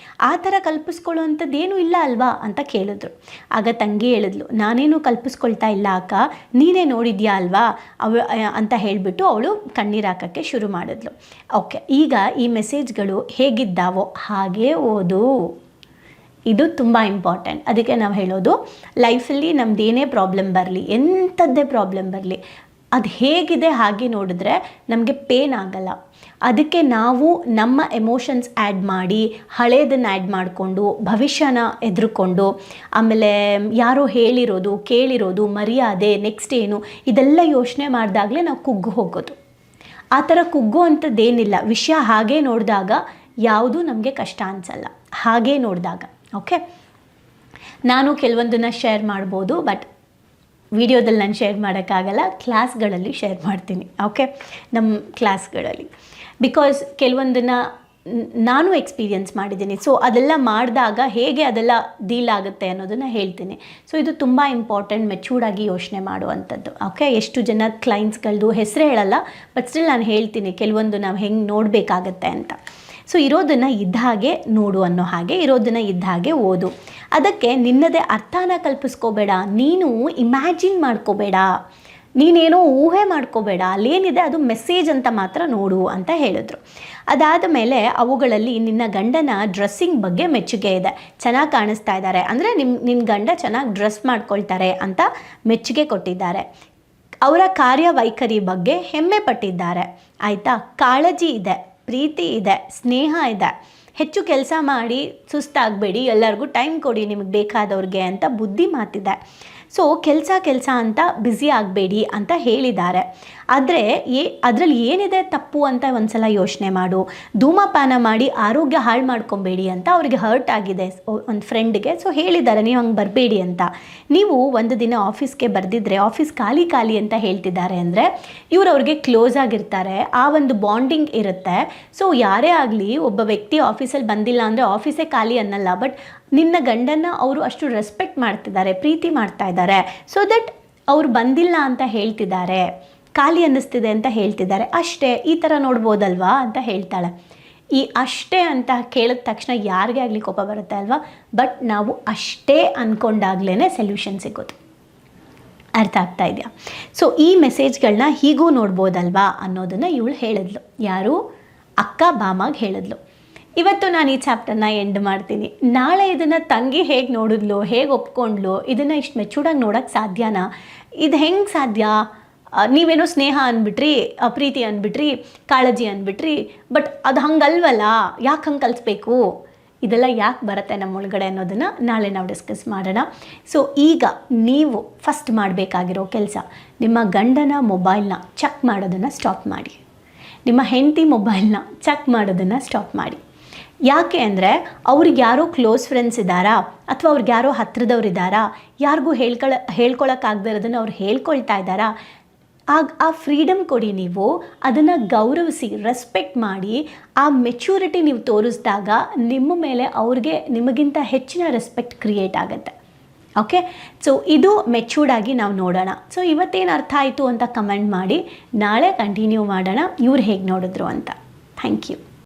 ಆ ಥರ ಕಲ್ಪಿಸ್ಕೊಳ್ಳುವಂಥದ್ದು ಏನೂ ಇಲ್ಲ ಅಲ್ವಾ ಅಂತ ಕೇಳಿದ್ರು. ಆಗ ತಂಗಿ ಹೇಳಿದ್ಲು, ನಾನೇನು ಕಲ್ಪಿಸ್ಕೊಳ್ತಾ ಇಲ್ಲ ಅಕ್ಕ, ನೀನೇ ನೋಡಿದ್ಯಾ ಅಲ್ವಾ ಅಂತ ಹೇಳಿಬಿಟ್ಟು ಅವಳು ಕಣ್ಣೀರು ಹಾಕೋಕ್ಕೆ ಶುರು ಮಾಡಿದ್ಲು. ಓಕೆ, ಈಗ ಈ ಮೆಸೇಜ್ಗಳು ಹೇಗಿದ್ದಾವೋ ಹಾಗೇ ಓದು. ಇದು ತುಂಬ ಇಂಪಾರ್ಟೆಂಟ್. ಅದಕ್ಕೆ ನಾವು ಹೇಳೋದು, ಲೈಫಲ್ಲಿ ನಮ್ದು ಏನೇ ಪ್ರಾಬ್ಲಮ್ ಬರಲಿ, ಎಂಥದ್ದೇ ಪ್ರಾಬ್ಲಮ್ ಬರಲಿ, ಅದು ಹೇಗಿದೆ ಹಾಗೆ ನೋಡಿದ್ರೆ ನಮಗೆ ಪೇನ್ ಆಗಲ್ಲ. ಅದಕ್ಕೆ ನಾವು ನಮ್ಮ ಎಮೋಷನ್ಸ್ ಆ್ಯಡ್ ಮಾಡಿ, ಹಳೇದನ್ನು ಆ್ಯಡ್ ಮಾಡಿಕೊಂಡು, ಭವಿಷ್ಯನ ಎದುರುಕೊಂಡು, ಆಮೇಲೆ ಯಾರೋ ಹೇಳಿರೋದು, ಕೇಳಿರೋದು, ಮರ್ಯಾದೆ, ನೆಕ್ಸ್ಟ್ ಏನು, ಇದೆಲ್ಲ ಯೋಚನೆ ಮಾಡಿದಾಗಲೇ ನಾವು ಕುಗ್ಗು ಹೋಗೋದು. ಆ ಥರ ಕುಗ್ಗು ಅಂಥದ್ದೇನಿಲ್ಲ. ವಿಷಯ ಹಾಗೇ ನೋಡಿದಾಗ ಯಾವುದೂ ನಮಗೆ ಕಷ್ಟ ಅನಿಸಲ್ಲ, ಹಾಗೇ ನೋಡಿದಾಗ. ಓಕೆ, ನಾನು ಕೆಲವೊಂದನ್ನು ಶೇರ್ ಮಾಡ್ಬೋದು, ಬಟ್ ವಿಡಿಯೋದಲ್ಲಿ ನಾನು ಶೇರ್ ಮಾಡೋಕ್ಕಾಗಲ್ಲ, ಕ್ಲಾಸ್ಗಳಲ್ಲಿ ಶೇರ್ ಮಾಡ್ತೀನಿ. ಓಕೆ, ನಮ್ಮ ಕ್ಲಾಸ್ಗಳಲ್ಲಿ, ಬಿಕಾಸ್ ಕೆಲವೊಂದನ್ನು ನಾನು ಎಕ್ಸ್ಪೀರಿಯನ್ಸ್ ಮಾಡಿದ್ದೀನಿ. ಸೊ ಅದೆಲ್ಲ ಮಾಡಿದಾಗ ಹೇಗೆ ಅದೆಲ್ಲ ಡೀಲ್ ಆಗುತ್ತೆ ಅನ್ನೋದನ್ನು ಹೇಳ್ತೀನಿ. ಸೊ ಇದು ತುಂಬ ಇಂಪಾರ್ಟೆಂಟ್, ಮೆಚೂರ್ಡಾಗಿ ಯೋಚನೆ ಮಾಡುವಂಥದ್ದು. ಓಕೆ, ಎಷ್ಟು ಜನ ಕ್ಲೈಂಟ್ಸ್ಗಳದ್ದು ಹೆಸರೇ ಹೇಳಲ್ಲ, ಬಟ್ ಸ್ಟಿಲ್ ನಾನು ಹೇಳ್ತೀನಿ ಕೆಲವೊಂದು ನಾವು ಹೆಂಗೆ ನೋಡಬೇಕಾಗತ್ತೆ ಅಂತ. ಸೊ ಇರೋದನ್ನು ಇದ್ದ ಹಾಗೆ ನೋಡು ಅನ್ನೋ ಹಾಗೆ, ಇರೋದನ್ನು ಇದ್ದ ಹಾಗೆ ಓದು. ಅದಕ್ಕೆ ನಿನ್ನದೇ ಅರ್ಥನ ಕಲ್ಪಿಸ್ಕೋಬೇಡ, ನೀನು ಇಮ್ಯಾಜಿನ್ ಮಾಡ್ಕೋಬೇಡ, ನೀನೇನೋ ಊಹೆ ಮಾಡ್ಕೋಬೇಡ, ಅಲ್ಲೇನಿದೆ ಅದು ಮೆಸೇಜ್ ಅಂತ ಮಾತ್ರ ನೋಡು ಅಂತ ಹೇಳಿದ್ರು. ಅದಾದ ಮೇಲೆ ಅವುಗಳಲ್ಲಿ ನಿನ್ನ ಗಂಡನ ಡ್ರೆಸ್ಸಿಂಗ್ ಬಗ್ಗೆ ಮೆಚ್ಚುಗೆ ಇದೆ, ಚೆನ್ನಾಗಿ ಕಾಣಿಸ್ತಾ ಇದ್ದಾರೆ, ಅಂದರೆ ನಿನ್ನ ಗಂಡ ಚೆನ್ನಾಗಿ ಡ್ರೆಸ್ ಮಾಡ್ಕೊಳ್ತಾರೆ ಅಂತ ಮೆಚ್ಚುಗೆ ಕೊಟ್ಟಿದ್ದಾರೆ. ಅವರ ಕಾರ್ಯವೈಖರಿ ಬಗ್ಗೆ ಹೆಮ್ಮೆ ಪಟ್ಟಿದ್ದಾರೆ. ಆಯಿತಾ, ಕಾಳಜಿ ಇದೆ, ಪ್ರೀತಿ ಇದೆ, ಸ್ನೇಹ ಇದೆ, ಹೆಚ್ಚು ಕೆಲಸ ಮಾಡಿ ಸುಸ್ತಾಗಬೇಡಿ, ಎಲ್ಲರಿಗೂ ಟೈಮ್ ಕೊಡಿ ನಿಮಗೆ ಬೇಕಾದವ್ರಿಗೆ ಅಂತ ಬುದ್ಧಿ ಮಾತಿದೆ. ಸೊ ಕೆಲಸ ಅಂತ ಬ್ಯುಸಿ ಆಗಬೇಡಿ ಅಂತ ಹೇಳಿದ್ದಾರೆ. ಆದರೆ ಅದರಲ್ಲಿ ಏನಿದೆ ತಪ್ಪು ಅಂತ ಒಂದು ಸಲ ಯೋಚನೆ ಮಾಡು. ಧೂಮಪಾನ ಮಾಡಿ ಆರೋಗ್ಯ ಹಾಳು ಮಾಡ್ಕೊಬೇಡಿ ಅಂತ ಅವ್ರಿಗೆ ಹರ್ಟ್ ಆಗಿದೆ ಒಂದು ಫ್ರೆಂಡ್ಗೆ. ಸೊ ಹೇಳಿದ್ದಾರೆ ನೀವು ಹಂಗೆ ಬರಬೇಡಿ ಅಂತ. ನೀವು ಒಂದು ದಿನ ಆಫೀಸ್ಗೆ ಬರೆದಿದ್ರೆ ಆಫೀಸ್ ಖಾಲಿ ಅಂತ ಹೇಳ್ತಿದ್ದಾರೆ ಅಂದರೆ ಇವರು ಅವ್ರಿಗೆ ಕ್ಲೋಸ್ ಆಗಿರ್ತಾರೆ, ಆ ಒಂದು ಬಾಂಡಿಂಗ್ ಇರುತ್ತೆ. ಸೊ ಯಾರೇ ಆಗಲಿ, ಒಬ್ಬ ವ್ಯಕ್ತಿ ಆಫೀಸಲ್ಲಿ ಬಂದಿಲ್ಲ ಅಂದರೆ ಆಫೀಸೇ ಖಾಲಿ ಅನ್ನಲ್ಲ, ಬಟ್ ನಿನ್ನ ಗಂಡನ್ನು ಅವರು ಅಷ್ಟು ರೆಸ್ಪೆಕ್ಟ್ ಮಾಡ್ತಿದ್ದಾರೆ, ಪ್ರೀತಿ ಮಾಡ್ತಾ ಇದ್ದಾರೆ. ಸೊ ದಟ್ ಅವ್ರು ಬಂದಿಲ್ಲ ಅಂತ ಹೇಳ್ತಿದ್ದಾರೆ, ಖಾಲಿ ಅನ್ನಿಸ್ತಿದೆ ಅಂತ ಹೇಳ್ತಿದ್ದಾರೆ, ಅಷ್ಟೇ, ಈ ಥರ ನೋಡ್ಬೋದಲ್ವಾ ಅಂತ ಹೇಳ್ತಾಳೆ. ಈ ಅಷ್ಟೇ ಅಂತ ಕೇಳಿದ ತಕ್ಷಣ ಯಾರಿಗೆ ಆಗಲಿ ಕೋಪ ಬರುತ್ತೆ ಅಲ್ವಾ. ಬಟ್ ನಾವು ಅಷ್ಟೇ ಅಂದ್ಕೊಂಡಾಗ್ಲೇ ಸೊಲ್ಯೂಷನ್ ಸಿಗೋದು. ಅರ್ಥ ಆಗ್ತಾ ಇದೆಯಾ? ಸೊ ಈ ಮೆಸೇಜ್ಗಳನ್ನ ಹೀಗೂ ನೋಡ್ಬೋದಲ್ವಾ ಅನ್ನೋದನ್ನು ಇವಳು ಹೇಳಿದ್ಲು. ಯಾರು? ಅಕ್ಕ ಬಾಮಾಗೆ ಹೇಳಿದ್ಲು. ಇವತ್ತು ನಾನು ಈ ಚಾಪ್ಟರ್ನ ಎಂಡ್ ಮಾಡ್ತೀನಿ. ನಾಳೆ ಇದನ್ನು ತಂಗಿ ಹೇಗೆ ನೋಡಿದ್ಲು, ಹೇಗೆ ಒಪ್ಕೊಂಡ್ಲು, ಇದನ್ನು ಇಷ್ಟು ಮೆಚೂರ್ಡಾಗಿ ನೋಡೋಕ್ಕೆ ಸಾಧ್ಯನಾ? ಇದು ಹೆಂಗೆ ಸಾಧ್ಯ? ನೀವೇನೋ ಸ್ನೇಹ ಅಂದ್ಬಿಟ್ರಿ, ಪ್ರೀತಿ ಅಂದ್ಬಿಟ್ರಿ, ಕಾಳಜಿ ಅಂದ್ಬಿಟ್ರಿ, ಬಟ್ ಅದು ಹಂಗಲ್ವಲ್ಲ, ಯಾಕೆ ಹಂಗೆ ಕಲಿಸ್ಬೇಕು? ಇದೆಲ್ಲ ಯಾಕೆ ಬರುತ್ತೆ ನಮ್ಮೊಳಗಡೆ ಅನ್ನೋದನ್ನು ನಾಳೆ ನಾವು ಡಿಸ್ಕಸ್ ಮಾಡೋಣ. ಸೊ ಈಗ ನೀವು ಫಸ್ಟ್ ಮಾಡಬೇಕಾಗಿರೋ ಕೆಲಸ, ನಿಮ್ಮ ಗಂಡನ ಮೊಬೈಲ್ನ ಚೆಕ್ ಮಾಡೋದನ್ನು ಸ್ಟಾಪ್ ಮಾಡಿ, ನಿಮ್ಮ ಹೆಂಡತಿ ಮೊಬೈಲ್ನ ಚೆಕ್ ಮಾಡೋದನ್ನು ಸ್ಟಾಪ್ ಮಾಡಿ. ಯಾಕೆ ಅಂದರೆ ಅವ್ರಿಗೆ ಯಾರೋ ಕ್ಲೋಸ್ ಫ್ರೆಂಡ್ಸ್ ಇದ್ದಾರಾ, ಅಥವಾ ಅವ್ರಿಗೆ ಯಾರೋ ಹತ್ರದವ್ರು ಇದ್ದಾರಾ, ಯಾರಿಗೂ ಹೇಳ್ಕೊಳಕ್ಕಾಗದೇ ಇರೋದನ್ನು ಅವ್ರು ಹೇಳ್ಕೊಳ್ತಾ ಇದ್ದಾರಾ, ಆ ಫ್ರೀಡಮ್ ಕೊಡಿ. ನೀವು ಅದನ್ನು ಗೌರವಿಸಿ, ರೆಸ್ಪೆಕ್ಟ್ ಮಾಡಿ, ಆ ಮೆಚ್ಯೂರಿಟಿ ನೀವು ತೋರಿಸಿದಾಗ ನಿಮ್ಮ ಮೇಲೆ ಅವ್ರಿಗೆ ನಿಮಗಿಂತ ಹೆಚ್ಚಿನ ರೆಸ್ಪೆಕ್ಟ್ ಕ್ರಿಯೇಟ್ ಆಗುತ್ತೆ. ಓಕೆ, ಸೊ ಇದು ಮೆಚ್ಯೂರ್ಡಾಗಿ ನಾವು ನೋಡೋಣ. ಸೊ ಇವತ್ತೇನು ಅರ್ಥ ಆಯಿತು ಅಂತ ಕಮೆಂಟ್ ಮಾಡಿ. ನಾಳೆ ಕಂಟಿನ್ಯೂ ಮಾಡೋಣ ಇವ್ರು ಹೇಗೆ ನೋಡಿದ್ರು ಅಂತ. Thank you.